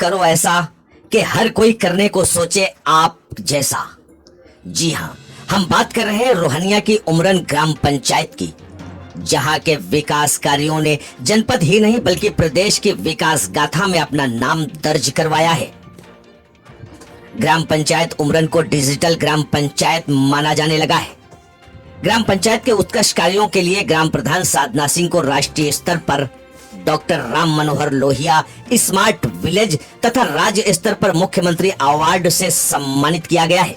करो ऐसा कि हर कोई करने को सोचे आप जैसा। जी हाँ, हम बात कर रहे हैं रोहनिया की उमरन ग्राम पंचायत की, जहां के विकास कार्यों ने जनपद ही नहीं बल्कि प्रदेश की विकास गाथा में अपना नाम दर्ज करवाया है। ग्राम पंचायत उमरन को डिजिटल ग्राम पंचायत माना जाने लगा है। ग्राम पंचायत के उत्कृष्ट कार्यों के लिए ग्राम प्रधान साधना सिंह को राष्ट्रीय स्तर पर doctor Ram Manohar Lohia smart village तथा राज्य स्तर पर मुख्यमंत्री अवार्ड से सम्मानित किया गया है।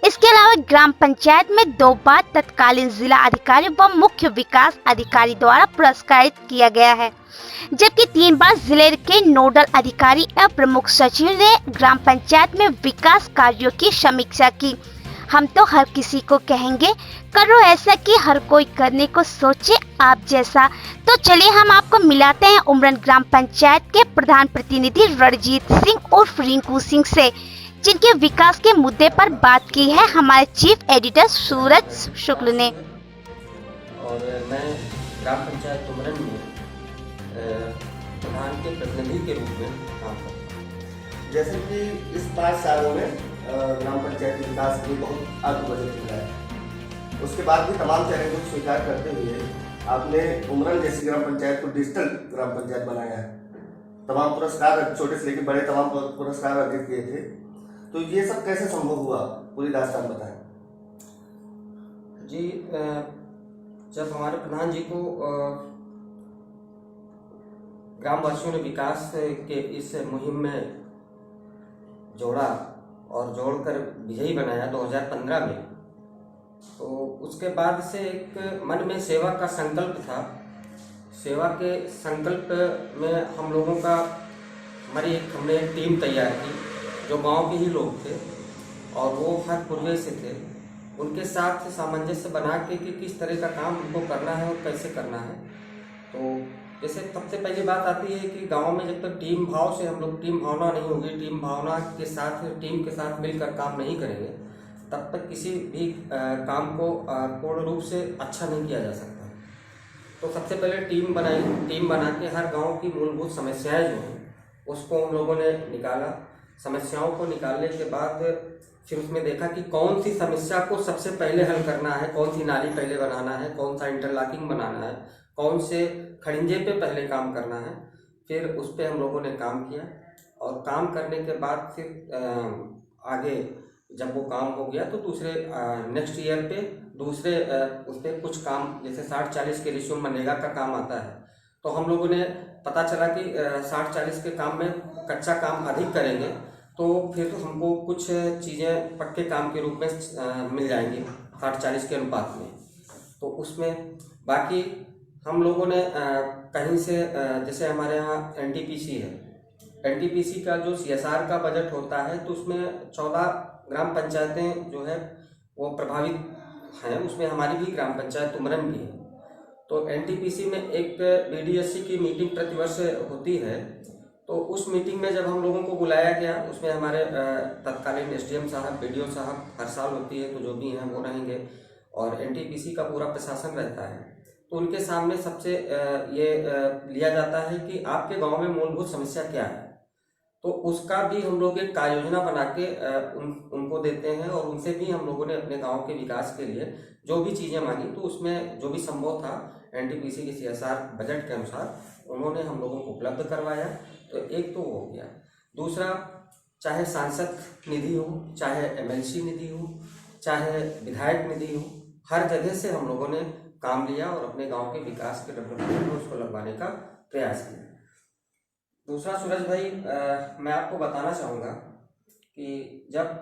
इसके अलावा ग्राम पंचायत में 2 बार तत्कालीन जिला अधिकारी व मुख्य विकास अधिकारी द्वारा पुरस्कृत किया गया है, जबकि 3 बार जिले के नोडल अधिकारी एवं प्रमुख सचिव ने ग्राम पंचायत में विकास कार्यों की समीक्षा की। हम तो हर किसी को कहेंगे करो ऐसा कि हर कोई करने को सोचे आप जैसा। तो चलिए हम आपको मिलाते हैं उमरन ग्राम पंचायत के प्रधान प्रतिनिधि रणजीत सिंह उर्फ रिंकू सिंह से, जिनके विकास के मुद्दे पर बात की है हमारे चीफ एडिटर सूरज शुक्ल ने। और मैं ग्राम पंचायत उमरन में प्रधान के प्रतिनिधि के रूप में काम करता हूँ। जैसे कि इस 5 सालों में ग्राम पंचायत के विकास के लिए बहुत आगे बजट मिला है। उसके बाद भी तमाम चैलेंजों को स्वीकार करते हुए आपने उमरन जैसी ग्राम पंचायत को डिजिटल ग्राम पंचायत बनाया है। तमाम पुरस्कार, छोटे से लेकर बड़े तमाम पुरस्कार अर्जित किए थे। तो ये सब कैसे संभव हुआ, पूरी दास्तान बताएं। जी, जब हमारे प्रधान जी को ग्रामवासियों ने विकास के इस मुहिम में जोड़ा और जोड़कर विजयी बनाया 2015 में, तो उसके बाद से एक मन में सेवा का संकल्प था। सेवा के संकल्प में हम लोगों का हमने एक टीम तैयार की जो गांव के ही लोग थे और वो हर पूर्वे से थे। उनके साथ सामंजस्य बना के कि किस तरह का काम उनको करना है और कैसे करना है। तो जैसे सबसे पहली बात आती है कि गांव में जब तक टीम भाव से हम लोग, टीम भावना नहीं होगी, टीम भावना के साथ टीम के साथ मिलकर काम नहीं करेंगे, तब तक किसी भी काम को पूर्ण रूप से अच्छा नहीं किया जा सकता। तो सबसे पहले टीम बनाई, टीम बना के हर गांव की मूलभूत समस्याएं जो हैं उसको हम लोगों ने निकाला। समस्याओं को निकालने के बाद फिर उसमें देखा कि कौन सी समस्या को सबसे पहले हल करना है, कौन सी नाली पहले बनाना है, कौन सा इंटरलॉकिंग बनाना है, कौन से खड़िंजे पे पहले काम करना है। फिर उस पर हम लोगों ने काम किया और काम करने के बाद फिर आगे जब वो काम हो गया तो दूसरे नेक्स्ट ईयर पे दूसरे उस पर कुछ काम, जैसे 60-40 के रेशियो मनरेगा का काम आता है, तो हम लोगों ने पता चला कि 60-40 के काम में कच्चा काम अधिक करेंगे तो फिर तो हमको कुछ चीज़ें पक्के काम के रूप में मिल जाएंगी 60-40 के अनुपात में। तो उसमें बाकी हम लोगों ने कहीं से जैसे हमारे यहाँ एनटीपीसी है, एनटीपीसी का जो सीएसआर का बजट होता है तो उसमें 14 ग्राम पंचायतें जो है वो प्रभावित हैं। उसमें हमारी भी ग्राम पंचायत उमरन भी है। तो एनटीपीसी में एक बीडीएससी की मीटिंग प्रतिवर्ष होती है। तो उस मीटिंग में जब हम लोगों को बुलाया गया, उसमें हमारे तत्कालीन एसडीएम साहब, बीडीओ साहब, हर साल होती है तो जो भी हैं वो रहेंगे और एनटीपीसी का पूरा प्रशासन रहता है। तो उनके सामने सबसे ये लिया जाता है कि आपके गांव में मूलभूत समस्या क्या है। तो उसका भी हम लोग एक कार्य योजना बना के उनको देते हैं और उनसे भी हम लोगों ने अपने गांव के विकास के लिए जो भी चीज़ें मांगी तो उसमें जो भी संभव था एनटीपीसी के सीएसआर बजट के अनुसार उन्होंने हम लोगों को उपलब्ध करवाया। तो एक तो हो गया। दूसरा, चाहे सांसद निधि हो, चाहे एमएलसी निधि हो, चाहे विधायक निधि हो, हर जगह से हम लोगों ने काम लिया और अपने गांव के विकास के डेवलपमेंट में उसको लगवाने का प्रयास किया। दूसरा सूरज भाई, मैं आपको बताना चाहूँगा कि जब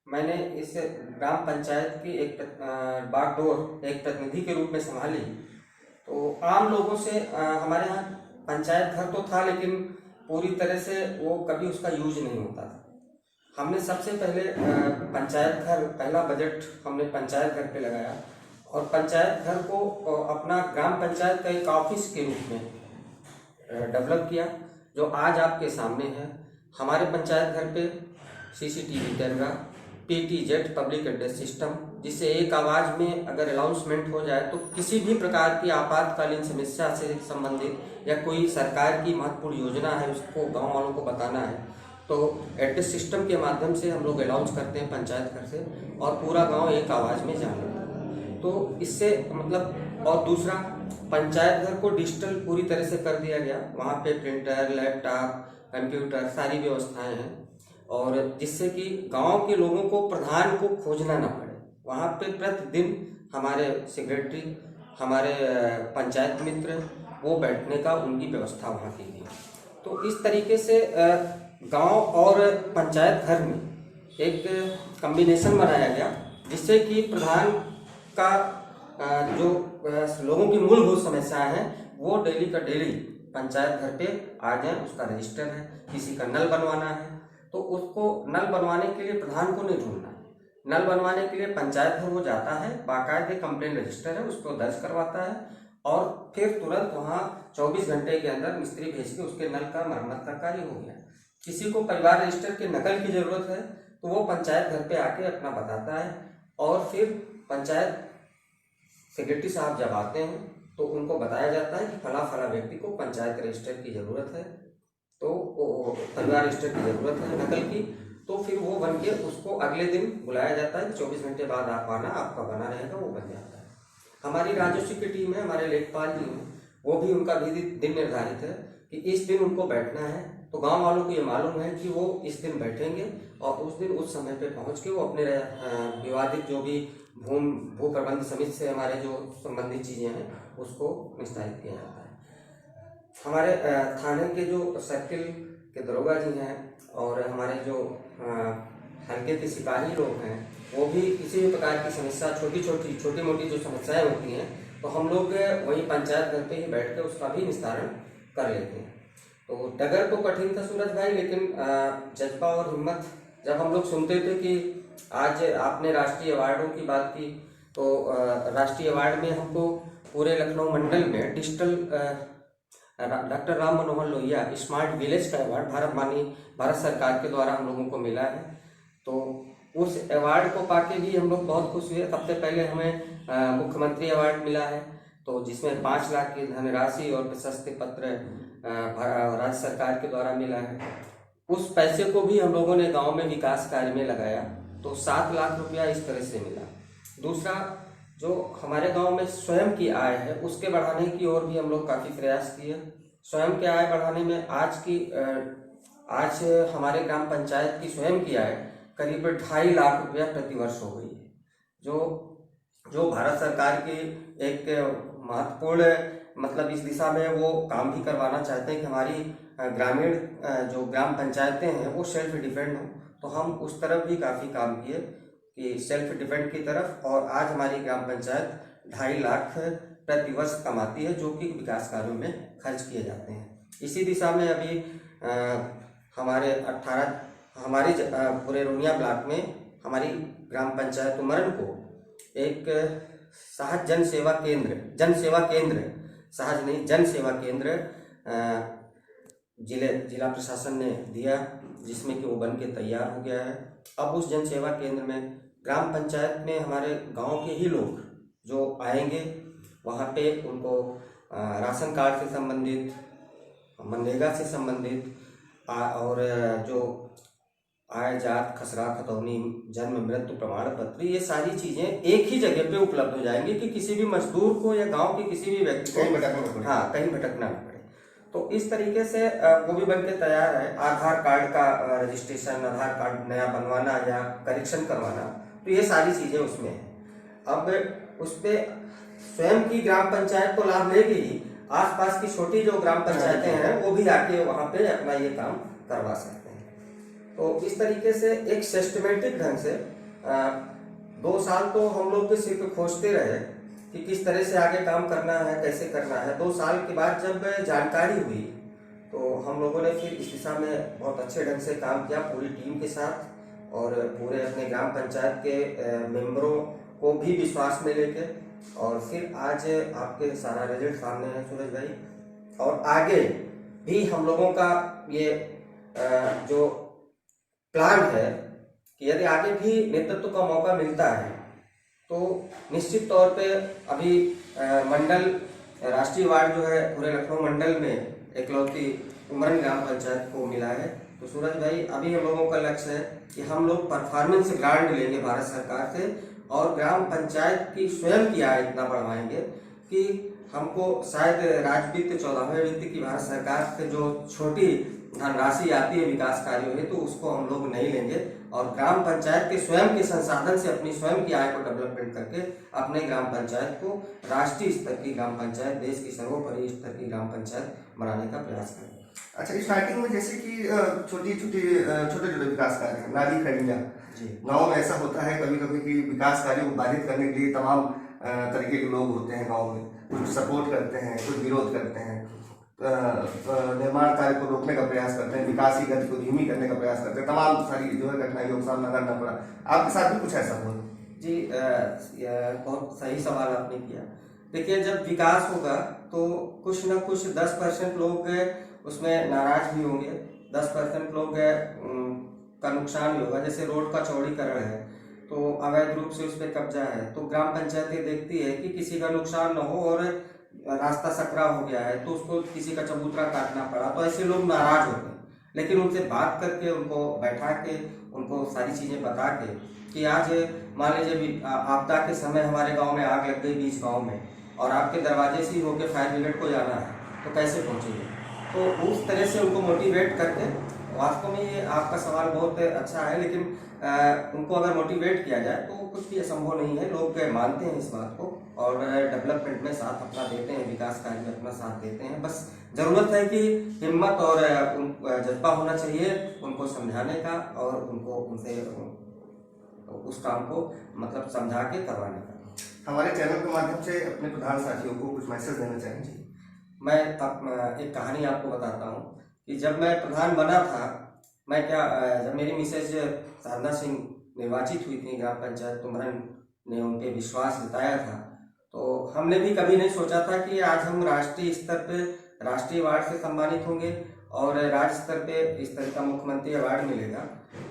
मैंने इस ग्राम पंचायत की एक बागडोर एक प्रतिनिधि के रूप में संभाली तो आम लोगों से हमारे यहाँ पंचायत घर तो था लेकिन पूरी तरह से वो कभी उसका यूज नहीं होता था। हमने सबसे पहले पंचायत घर, पहला बजट हमने पंचायत घर पे लगाया और पंचायत घर को अपना ग्राम पंचायत का एक ऑफिस के रूप में डेवलप किया, जो आज आपके सामने है। हमारे पंचायत घर पे CCTV camera, PTZ public address system, जिससे एक आवाज़ में अगर अनाउंसमेंट हो जाए तो किसी भी प्रकार की आपातकालीन समस्या से संबंधित या कोई सरकार की महत्वपूर्ण योजना है उसको गांव वालों को बताना है तो एड्रेस सिस्टम के माध्यम से हम लोग अनाउंस करते हैं पंचायत घर से और पूरा गांव एक आवाज़ में जान लेता है। तो इससे मतलब और दूसरा पंचायत घर को डिजिटल पूरी तरह से कर दिया गया, वहाँ पे प्रिंटर, लैपटॉप, कंप्यूटर सारी व्यवस्थाएं हैं और जिससे कि गांव के लोगों को प्रधान को खोजना ना पड़े। वहाँ पे प्रतिदिन हमारे सेक्रेटरी, हमारे पंचायत मित्र वो बैठने का उनकी व्यवस्था वहाँ की गई। तो इस तरीके से गांव और पंचायत घर में एक कॉम्बिनेशन बनाया गया जिससे कि प्रधान का जो लोगों की मूलभूत समस्याएं हैं वो डेली का डेली पंचायत घर पे आ जाए। उसका रजिस्टर है, किसी का नल बनवाना है तो उसको नल बनवाने के लिए प्रधान को नहीं ढूंढना है, नल बनवाने के लिए पंचायत घर वो जाता है, बाकायदे कंप्लेंट रजिस्टर है उसको दर्ज करवाता है और फिर तुरंत वहाँ 24 घंटे के अंदर मिस्त्री भेज के उसके नल का मरम्मत का कार्य हो गया। किसी को परिवार रजिस्टर के नकल की जरूरत है तो वो पंचायत घर पे आके अपना बताता है और फिर पंचायत सेक्रेटरी साहब जब आते हैं तो उनको बताया जाता है कि फला फला व्यक्ति को पंचायत रजिस्टर की ज़रूरत है, तो परिवार रजिस्टर की ज़रूरत है नकल की, तो फिर वो बन के उसको अगले दिन बुलाया जाता है कि 24 घंटे बाद आप आना, आपका बना रहेगा, वो बन जाता है। हमारी राजस्व की टीम है, हमारे लेखपाल जी हैं, वो भी उनका भी दिन निर्धारित है कि इस दिन उनको बैठना है। तो गांव वालों को ये मालूम है कि वो इस दिन बैठेंगे और उस दिन उस समय पे पहुंच के वो अपने विवादित जो भी भू प्रबंध समिति से हमारे जो संबंधित चीज़ें हैं उसको निस्तारित किया जाता है। हमारे थाने के जो सर्किल के दरोगा जी हैं और हमारे जो हल्के के सिपाही लोग हैं वो भी किसी भी प्रकार की समस्या छोटी मोटी जो समस्याएं होती हैं तो हम लोग वही पंचायत घर पे ही बैठ के उसका भी निस्तारण कर लेते हैं। तो डगर तो कठिन था सूरज भाई, लेकिन जज्बा और हिम्मत जब हम लोग सुनते थे कि आज आपने राष्ट्रीय अवार्डों की बात की तो राष्ट्रीय अवार्ड में हमको पूरे लखनऊ मंडल में digital doctor Ram Manohar Lohia smart village का अवार्ड भारत सरकार के द्वारा हम लोगों को मिला है। तो उस अवार्ड को पाके भी हम लोग बहुत खुश हुए। सबसे पहले हमें मुख्यमंत्री अवार्ड मिला है तो जिसमें 5 लाख की धनराशि और प्रशस्ति पत्र राज्य सरकार के द्वारा मिला है। उस पैसे को भी हम लोगों ने गांव में विकास कार्य में लगाया तो 7 लाख रुपया इस तरह से मिला। दूसरा, जो हमारे गांव में स्वयं की आय है उसके बढ़ाने की ओर भी हम लोग काफ़ी प्रयास किए। स्वयं की आय बढ़ाने में आज हमारे ग्राम पंचायत की स्वयं की आय करीब 2.5 लाख रुपया प्रतिवर्ष हो गई है, जो भारत सरकार की एक महत्वपूर्ण मतलब इस दिशा में वो काम भी करवाना चाहते हैं कि हमारी ग्रामीण जो ग्राम पंचायतें हैं वो सेल्फ डिपेंड हो। तो हम उस तरफ भी काफ़ी काम किए कि सेल्फ डिपेंड की तरफ, और आज हमारी ग्राम पंचायत 2.5 लाख प्रतिवर्ष कमाती है जो कि विकास कार्यों में खर्च किए जाते हैं। इसी दिशा में अभी हमारे पूरे रोनिया ब्लॉक में हमारी ग्राम पंचायत उमरन को एक सहज जन सेवा केंद्र जिला प्रशासन ने दिया, जिसमें कि वो बन के तैयार हो गया है। अब उस जन सेवा केंद्र में ग्राम पंचायत में हमारे गांव के ही लोग जो आएंगे वहाँ पे उनको राशन कार्ड से संबंधित, मनरेगा से संबंधित और जो आय जात खसरा खतौनी जन्म मृत्यु प्रमाण पत्र, ये सारी चीजें एक ही जगह पे उपलब्ध हो जाएंगी कि किसी भी मजदूर को या गांव के किसी भी व्यक्ति को कहीं भटकना न पड़े। तो इस तरीके से वो भी बनके तैयार है। आधार कार्ड का रजिस्ट्रेशन, आधार कार्ड नया बनवाना या करेक्शन करवाना, तो ये सारी चीजें उसमें है। अब उस पर स्वयं की ग्राम पंचायत तो लाभ लेगी ही, आसपास की छोटी जो ग्राम पंचायतें हैं वो भी आके वहाँ पे अपना ये काम करवा सकते हैं। तो इस तरीके से एक सिस्टमेटिक ढंग से 2 साल तो हम लोग सिर्फ खोजते रहे कि किस तरह से आगे काम करना है, कैसे करना है। 2 साल के बाद जब जानकारी हुई तो हम लोगों ने फिर इस दिशा में बहुत अच्छे ढंग से काम किया पूरी टीम के साथ, और पूरे अपने ग्राम पंचायत के मेंबरों को भी विश्वास में लेके, और फिर आज आपके सारा रिजल्ट सामने है सूरज भाई। और आगे भी हम लोगों का ये जो प्लान है कि यदि आगे भी नेतृत्व का मौका मिलता है तो निश्चित तौर पे अभी मंडल राष्ट्रीय अवार्ड जो है पूरे लखनऊ मंडल में इकलौती उमरन ग्राम पंचायत को मिला है। तो सूरज भाई, अभी हम लोगों का लक्ष्य है कि हम लोग परफॉर्मेंस ग्रांट लेंगे भारत सरकार से और ग्राम पंचायत की स्वयं की आय इतना बढ़वाएंगे कि हमको शायद राज्य वित्त 14वें वित्त की भारत सरकार से जो छोटी धनराशि आती है विकास कार्यों में, तो उसको हम लोग नहीं लेंगे और ग्राम पंचायत के स्वयं के संसाधन से अपनी स्वयं की आय को डेवलपमेंट करके अपने ग्राम पंचायत को राष्ट्रीय स्तर की ग्राम पंचायत, देश की सर्वोपरि स्तर की ग्राम पंचायत बनाने का प्रयास करेंगे। अच्छा, स्टार्टिंग में जैसे कि छोटे छोटे विकास कार्य हैं, नाली खड़िया गाँव में ऐसा होता है कभी कभी कि विकास कार्यों को बाधित करने के लिए तमाम तरीके के लोग होते हैं गाँव में, कुछ सपोर्ट करते हैं, कुछ विरोध करते हैं, निर्माण कार्य को रोकने का प्रयास करते हैं, विकास की गति को धीमी करने का प्रयास करते हैं, तमाम सारी जो है घटनाओं का सामना करना पड़ा। आपके साथ भी कुछ ऐसा हुआ? जी, बहुत सही सवाल आपने किया। देखिए, जब विकास होगा तो कुछ न कुछ 10% लोग उसमें नाराज भी होंगे, 10% लोग का नुकसान भी होगा। जैसे रोड का चौड़ीकरण है तो अवैध रूप से उस पर कब्जा है, तो ग्राम पंचायत ये देखती है कि किसी का नुकसान न हो और रास्ता सकरा हो गया है तो उसको किसी का चबूतरा काटना पड़ा, तो ऐसे लोग नाराज होते हैं। लेकिन उनसे बात करके, उनको बैठा के, उनको सारी चीज़ें बता के कि आज मान लीजिए आपदा के समय हमारे गांव में आग लग गई बीच गांव में और आपके दरवाजे से ही होकर फायर ब्रिगेड को जाना है, तो कैसे पहुँचेंगे। तो उस तरह से उनको मोटिवेट करके, वास्तव में ये आपका सवाल बहुत अच्छा है, लेकिन उनको अगर मोटिवेट किया जाए तो कुछ भी असंभव नहीं है। लोग मानते हैं इस बात को और डेवलपमेंट में साथ अपना देते हैं, विकास कार्य में अपना साथ देते हैं। बस जरूरत है कि हिम्मत और जज्बा होना चाहिए उनको समझाने का और उनको उनसे उस काम को मतलब समझा के करवाने का। हमारे चैनल के माध्यम से अपने प्रधान साथियों को कुछ मैसेज देना चाहेंगे? मैं एक कहानी आपको बताता हूँ कि जब मैं प्रधान बना था, जब मेरी मिसेज साधना सिंह निर्वाचित हुई थी ग्राम पंचायत उमरन ने उन पे विश्वास जताया था, तो हमने भी कभी नहीं सोचा था कि आज हम राष्ट्रीय स्तर पे राष्ट्रीय अवार्ड से सम्मानित होंगे और राज्य स्तर पे इस तरह का मुख्यमंत्री अवार्ड मिलेगा।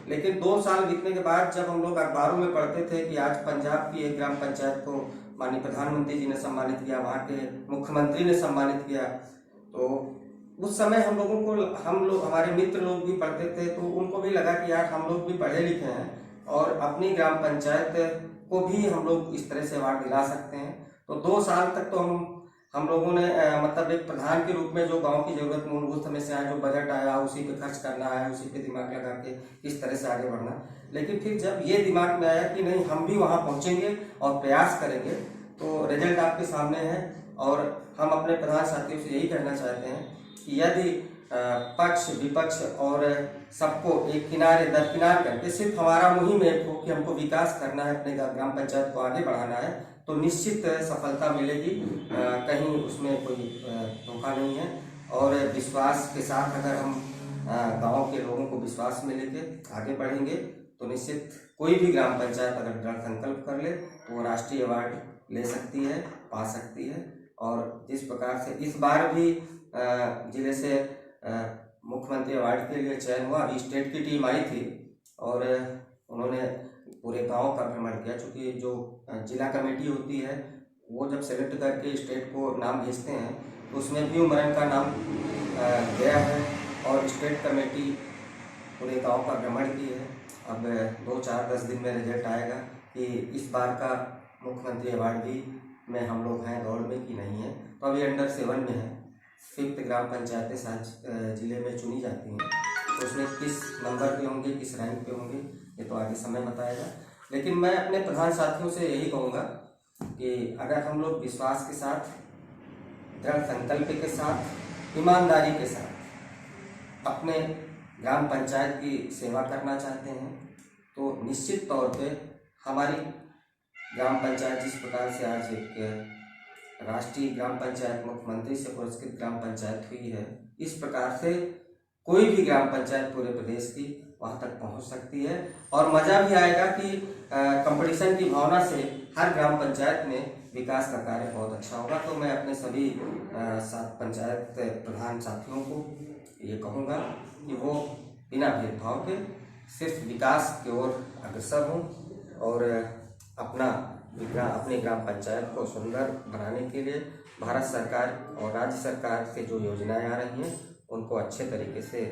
लेकिन 2 साल बीतने के बाद जब हम लोग अखबारों में पढ़ते थे कि आज पंजाब की एक ग्राम पंचायत को माननीय प्रधानमंत्री जी ने सम्मानित किया, वहाँ के मुख्यमंत्री ने सम्मानित किया, तो उस समय हम लोग हमारे मित्र लोग भी पढ़ते थे, तो उनको भी लगा कि यार हम लोग भी पढ़े लिखे हैं और अपनी ग्राम पंचायत को भी हम लोग इस तरह से अवार्ड दिला सकते हैं। तो 2 साल तक तो हम लोगों ने मतलब एक प्रधान के रूप में जो गांव की जरूरत मूलभूत समस्याएं, जो बजट आया उसी पे खर्च करना है, उसी पे दिमाग लगा के किस तरह से आगे बढ़ना। लेकिन फिर जब ये दिमाग में आया कि नहीं, हम भी वहाँ पहुँचेंगे और प्रयास करेंगे, तो रिजल्ट आपके सामने है। और हम अपने प्रधान साथियों से यही कहना चाहते हैं कि यदि पक्ष विपक्ष और सबको एक किनारे दरकिनार करके सिर्फ हमारा मुहिम एक हो कि हमको विकास करना है, अपने ग्राम पंचायत को आगे बढ़ाना है, तो निश्चित सफलता मिलेगी। कहीं उसमें कोई धोखा नहीं है। और विश्वास के साथ अगर हम गांव के लोगों को विश्वास में लेके आगे बढ़ेंगे तो निश्चित कोई भी ग्राम पंचायत अगर दृढ़ संकल्प कर ले तो वो राष्ट्रीय अवार्ड ले सकती है, पा सकती है। और जिस प्रकार से इस बार भी जिले से मुख्यमंत्री अवार्ड के लिए चयन हुआ, अभी स्टेट की टीम आई थी और उन्होंने पूरे गांव का भ्रमण किया। चूँकि जो जिला कमेटी होती है वो जब सेलेक्ट करके स्टेट को नाम भेजते हैं तो उसमें भी उमरन का नाम गया है और स्टेट कमेटी पूरे गांव का भ्रमण की है। अब 2-4-10 दिन में रिजल्ट आएगा कि इस बार का मुख्यमंत्री अवार्ड भी में हम लोग हैं दौड़ में कि नहीं है। तो अभी अंडर 7 में है, 5th ग्राम पंचायतें जिले में चुनी जाती हैं, तो उसमें किस नंबर पे होंगे, किस रैंक पे होंगे, ये तो आगे समय बताएगा। लेकिन मैं अपने प्रधान साथियों से यही कहूँगा कि अगर हम लोग विश्वास के साथ, दृढ़ संकल्प के साथ, ईमानदारी के साथ अपने ग्राम पंचायत की सेवा करना चाहते हैं तो निश्चित तौर पे हमारी ग्राम पंचायत जिस प्रकार से आज एक राष्ट्रीय ग्राम पंचायत मुख्यमंत्री से पुरस्कृत ग्राम पंचायत हुई है, इस प्रकार से कोई भी ग्राम पंचायत पूरे प्रदेश की वहाँ तक पहुँच सकती है। और मज़ा भी आएगा कि कंपटीशन की भावना से हर ग्राम पंचायत में विकास का कार्य बहुत अच्छा होगा। तो मैं अपने सभी पंचायत प्रधान साथियों को ये कहूँगा कि वो बिना भेदभाव के सिर्फ विकास की ओर अग्रसर हों और अपनी ग्राम पंचायत को सुंदर बनाने के लिए भारत सरकार और राज्य सरकार से जो योजनाएं आ रही हैं उनको अच्छे तरीके से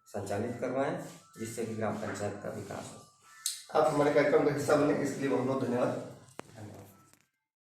संचालित करवाएं, जिससे कि ग्राम पंचायत का विकास हो। आप हमारे कार्यक्रम का हिस्सा बने, इसके लिए बहुत बहुत धन्यवाद।